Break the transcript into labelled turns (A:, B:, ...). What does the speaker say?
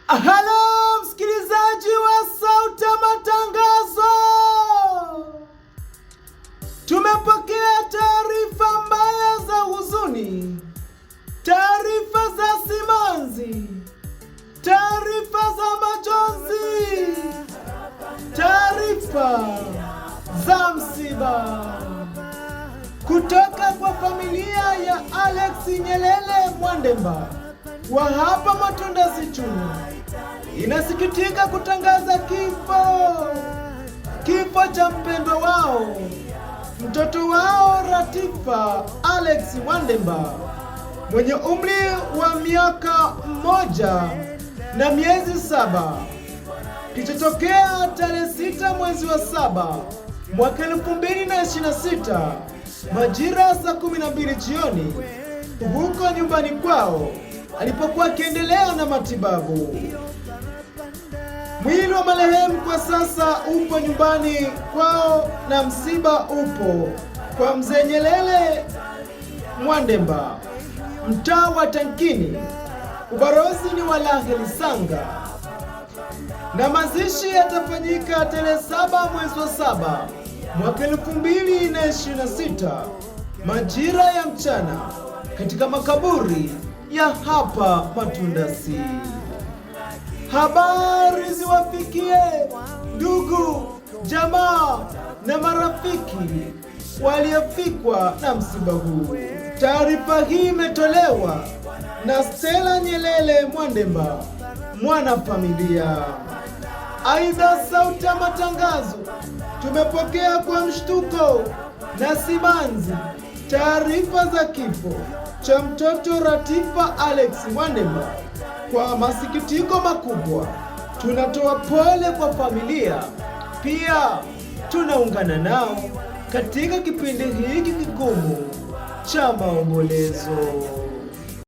A: Halo msikilizaji wa Sauti ya Matangazo, tumepokea taarifa mbaya za huzuni, taarifa za simanzi, taarifa za majonzi, taarifa za msiba kutoka kwa familia ya Alex Nyelele Mwandemba wa hapa Matundasi Chunya. Inasikitika kutangaza kifo cha mpendwa wao, mtoto wao Latifa Alex Mwandemba mwenye umri wa miaka 1 na miezi 7, kilichotokea tarehe 6 mwezi wa 7 mwaka 2026 majira saa 12 jioni huko nyumbani kwao alipokuwa akiendelea na matibabu. Mwili wa marehemu kwa sasa upo nyumbani kwao na msiba upo kwa mzee Nyelele Mwandemba, mtaa wa Tankini, ubarozi ni wa Lahelisanga, na mazishi yatafanyika tarehe 7 mwezi wa 7 mwaka 2026 majira ya mchana katika makaburi ya hapa Matundasi. Habari ziwafikie ndugu, jamaa na marafiki waliofikwa na msiba huu. Taarifa hii imetolewa na Stella Nyelele Mwandemba, mwanafamilia. Aidha, Sauti ya Matangazo tumepokea kwa mshtuko na simanzi taarifa za kifo cha mtoto Latifa Alex Mwandemba. Kwa masikitiko makubwa tunatoa pole kwa familia, pia tunaungana nao katika kipindi hiki kigumu cha maombolezo.